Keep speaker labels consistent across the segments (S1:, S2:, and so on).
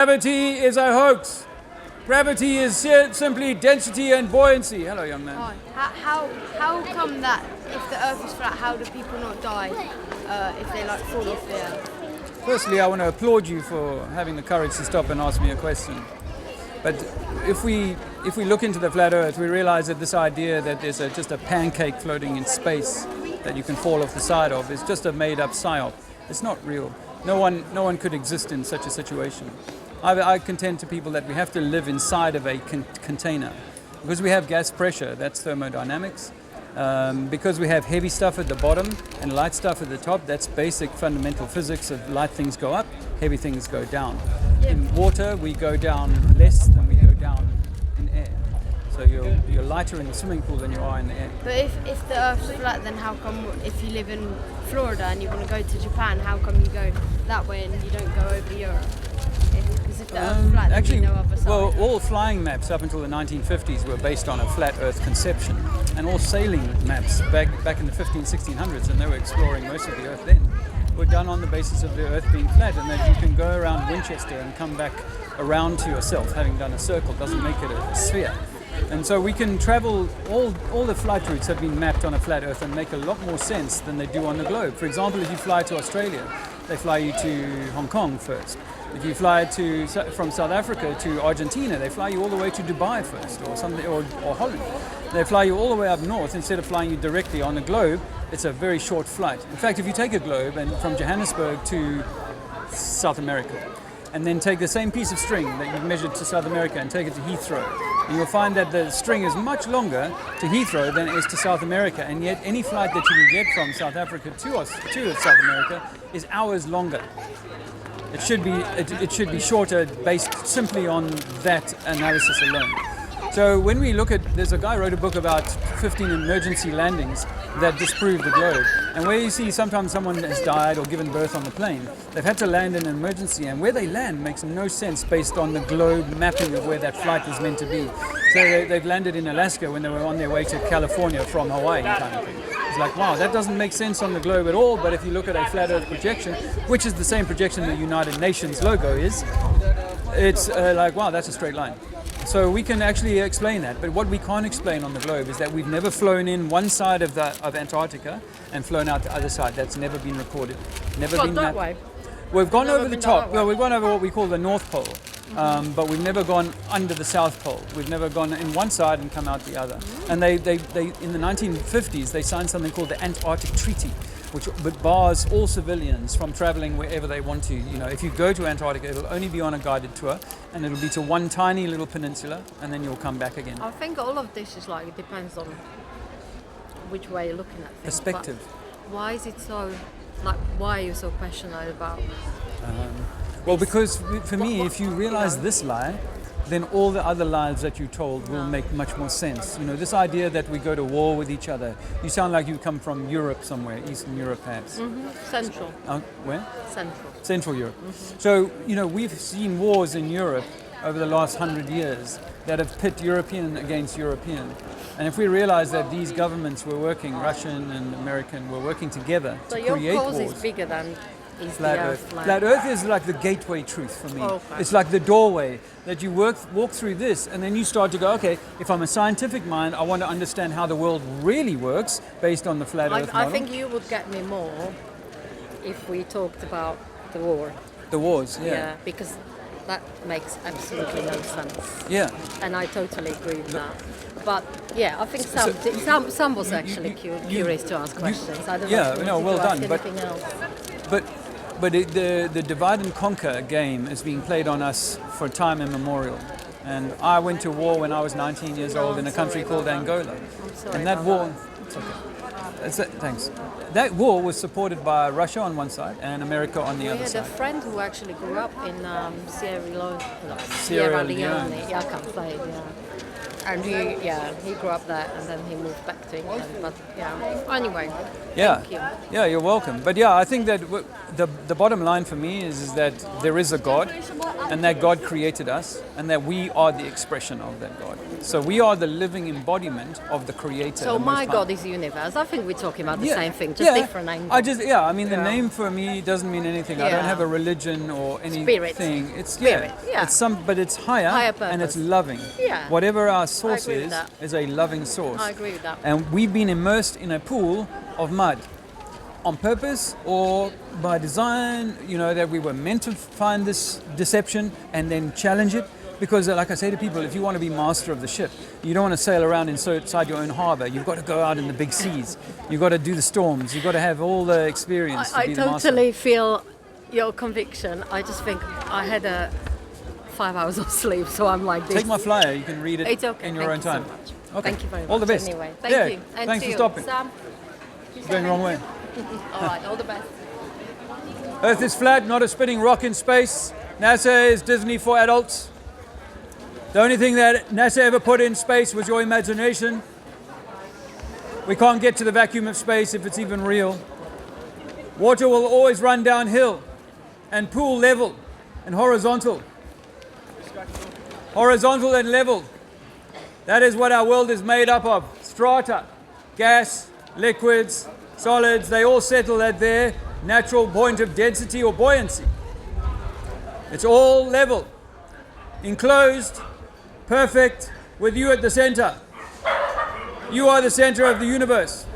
S1: Gravity is a hoax. Gravity is simply density and buoyancy. Hello, young man.
S2: Hi. How come that if the Earth is flat, how do people not die if they fall off the Earth?
S1: Firstly, I want to applaud you for having the courage to stop and ask me a question. But if we look into the flat Earth, we realize that this idea that there's just a pancake floating in space that you can fall off the side of is just a made-up psyop. It's not real. No one could exist in such a situation. I contend to people that we have to live inside of a container because we have gas pressure. That's thermodynamics. Because we have heavy stuff at the bottom and light stuff at the top, that's basic fundamental physics of light things go up, heavy things go down.
S2: Yeah.
S1: In water, we go down less than we go down in air. So you're lighter in the swimming pool than you are in the air.
S2: But if the Earth's flat, then how come if you live in Florida and you want to go to Japan, how come you go that way and you don't go over Europe? Because if the Earth's flat, then
S1: actually,
S2: no other side.
S1: well, all flying maps up until the 1950s were based on a flat Earth conception, and all sailing maps back in the 1600s, and they were exploring most of the Earth then, were done on the basis of the Earth being flat, and that you can go around Winchester and come back around to yourself, having done a circle. Doesn't make it a sphere. And so we can travel, all the flight routes have been mapped on a flat Earth and make a lot more sense than they do on the globe. For example, if you fly to Australia, they fly you to Hong Kong first. If you fly from South Africa to Argentina, they fly you all the way to Dubai first, or something, or Holland. They fly you all the way up north instead of flying you directly on the globe. It's a very short flight. In fact, if you take a globe and from Johannesburg to South America, and then take the same piece of string that you've measured to South America and take it to Heathrow, and you'll find that the string is much longer to Heathrow than it is to South America, and yet any flight that you can get from South Africa to South America is hours longer. It should be shorter based simply on that analysis alone. So when we look at, there's a guy who wrote a book about 15 emergency landings that disprove the globe. And where you see sometimes someone has died or given birth on the plane, they've had to land in an emergency, and where they land makes no sense based on the globe mapping of where that flight was meant to be. So they've landed in Alaska when they were on their way to California from Hawaii kind of thing. It's like, wow, that doesn't make sense on the globe at all, but if you look at a flat Earth projection, which is the same projection the United Nations logo is, it's like, wow, that's a straight line. So we can actually explain that, but what we can't explain on the globe is that we've never flown in one side of Antarctica and flown out the other side. That's never been recorded. Never been
S2: that way.
S1: We've gone over the top. Well, we've gone over what we call the North Pole, but we've never gone under the South Pole. We've never gone in one side and come out the other. And they in the 1950s, they signed something called the Antarctic Treaty, which bars all civilians from traveling wherever they want to. You know, if you go to Antarctica, it'll only be on a guided tour, and it'll be to one tiny little peninsula, and then you'll come back again.
S3: I think all of this is it depends on which way you're looking at things.
S1: Perspective.
S3: But why is it so, why are you so passionate about?
S1: Well, because for me, if you realize this lie, then all the other lies that you told will make much more sense. You know, this idea that we go to war with each other. You sound like you come from Europe somewhere, Eastern Europe perhaps.
S3: Central.
S1: Where?
S3: Central.
S1: Central Europe. So, you know, we've seen wars in Europe over the last 100 years that have pit European against European. And if we realize that these governments were working, Russian and American, were working together to create wars.
S3: So your cause is bigger than is
S1: Flat
S3: the
S1: Earth.
S3: Earth.
S1: Flat Earth is like the gateway truth for me.
S3: Okay.
S1: It's like the doorway that you walk through this, and then you start to go, okay, if I'm a scientific mind, I want to understand how the world really works based on the Flat Earth model.
S3: I think you would get me more if we talked about the war.
S1: The wars,
S3: Yeah, because that makes absolutely no sense.
S1: Yeah.
S3: And I totally agree with that. But yeah, I think Sam was actually curious to ask questions. I don't know if you wanted
S1: well
S3: to
S1: done.
S3: ask anything else.
S1: But the divide and conquer game is being played on us for time immemorial. And I went to war when I was 19 years old in a country called Angola.
S3: I'm sorry
S1: And that
S3: about
S1: war,
S3: that.
S1: it's okay. That's it, thanks. That war was supported by Russia on one side and America on the other
S3: We had a
S1: side.
S3: friend who actually grew up in Sierra Leone.
S1: Sierra Leone.
S3: Yeah, I can't say it, yeah. And he grew up there, and then he moved back to England. But anyway,
S1: Yeah,
S3: thank you.
S1: yeah, you're welcome. But yeah, I think that the bottom line for me is that there is a God, and that God created us, and that we are the expression of that God. So we are the living embodiment of the Creator.
S3: So
S1: the
S3: my
S1: Most High.
S3: God is universe. I think we're talking about the
S1: Yeah,
S3: same thing, just different angles.
S1: I mean, the name for me doesn't mean anything. I don't
S3: Yeah.
S1: have a religion or anything.
S3: Spirit.
S1: It's
S3: Spirit, yeah.
S1: It's but it's higher and it's
S3: purpose.
S1: loving.
S3: Yeah.
S1: Whatever our source
S3: agree with
S1: is
S3: that.
S1: a loving source.
S3: I agree with that.
S1: And we've been immersed in a pool of mud on purpose or by design, that we were meant to find this deception and then challenge it. Because like I say to people, if you want to be master of the ship, you don't want to sail around inside your own harbour. You've got to go out in the big seas. You've got to do the storms. You've got to have all the experience to
S3: I
S1: be the master.
S3: totally feel your conviction. I just think I had 5 hours of sleep, so I'm like this.
S1: Take my flyer. You can read it
S3: It's okay.
S1: in your own time.
S3: Thank you so much.
S1: Okay.
S3: Thank you very much.
S1: All the best.
S3: Anyway, thank you. And
S1: thanks
S3: to
S1: for
S3: you.
S1: stopping.
S3: Sam,
S1: Going the wrong way.
S3: all right, all the best.
S1: Earth is flat, not a spinning rock in space. NASA is Disney for adults. The only thing that NASA ever put in space was your imagination. We can't get to the vacuum of space if it's even real. Water will always run downhill and pool level and horizontal. Horizontal and level. That is what our world is made up of. Strata, gas, liquids, solids, they all settle at their natural point of density or buoyancy. It's all level, enclosed, perfect, with you at the center. You are the center of the universe.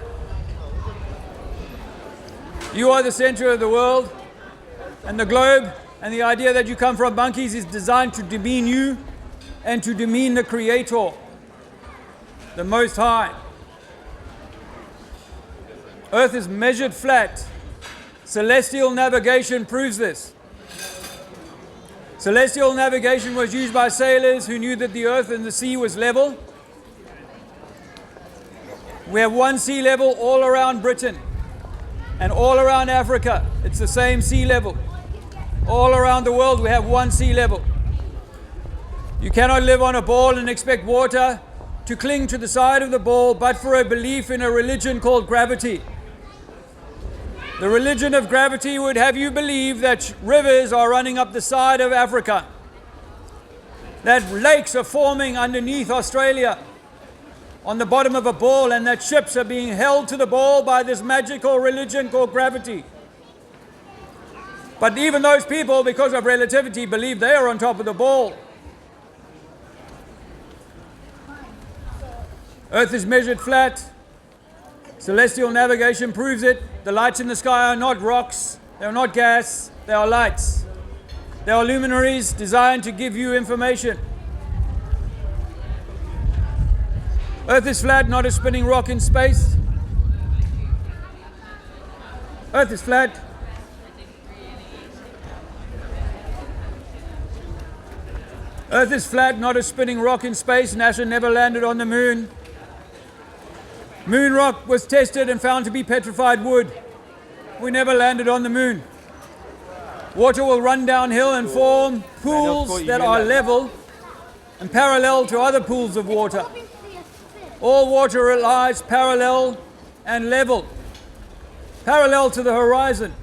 S1: You are the center of the world, and the globe, and the idea that you come from monkeys is designed to demean you and to demean the Creator, the Most High. Earth is measured flat. Celestial navigation proves this. Celestial navigation was used by sailors who knew that the earth and the sea was level. We have one sea level all around Britain and all around Africa. It's the same sea level. All around the world we have one sea level. You cannot live on a ball and expect water to cling to the side of the ball but for a belief in a religion called gravity. The religion of gravity would have you believe that rivers are running up the side of Africa, that lakes are forming underneath Australia on the bottom of a ball, and that ships are being held to the ball by this magical religion called gravity. But even those people, because of relativity, believe they are on top of the ball. Earth is measured flat. Celestial navigation proves it. The lights in the sky are not rocks, they are not gas, they are lights. They are luminaries designed to give you information. Earth is flat, not a spinning rock in space. Earth is flat. Earth is flat, not a spinning rock in space. NASA never landed on the moon. Moon rock was tested and found to be petrified wood. We never landed on the moon. Water will run downhill and form pools that are level and parallel to other pools of water. All water lies parallel and level, parallel to the horizon,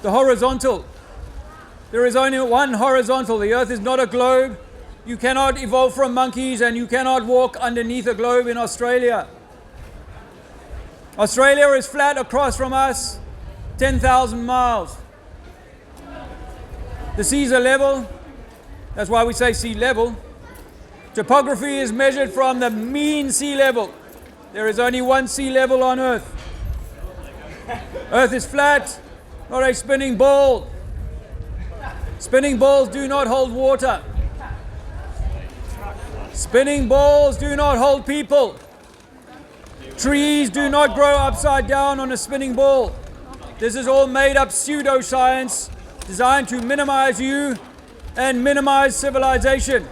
S1: the horizontal. There is only one horizontal. The earth is not a globe. You cannot evolve from monkeys and you cannot walk underneath a globe in Australia. Australia is flat across from us, 10,000 miles. The seas are level. That's why we say sea level. Topography is measured from the mean sea level. There is only one sea level on Earth. Earth is flat, not a spinning ball. Spinning balls do not hold water. Spinning balls do not hold people. Trees do not grow upside down on a spinning ball. This is all made up pseudoscience designed to minimize you and minimize civilization.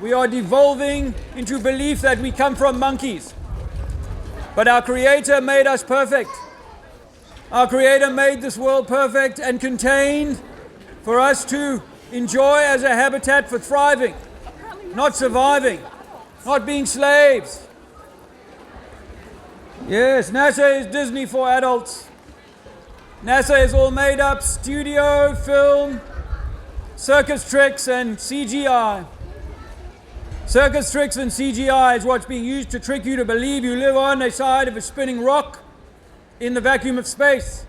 S1: We are devolving into belief that we come from monkeys. But our Creator made us perfect. Our Creator made this world perfect and contained for us to enjoy as a habitat for thriving, not surviving. not being slaves. Yes, NASA is Disney for adults. NASA is all made up studio, film, circus tricks and CGI. Circus tricks and CGI is what's being used to trick you to believe you live on the side of a spinning rock in the vacuum of space.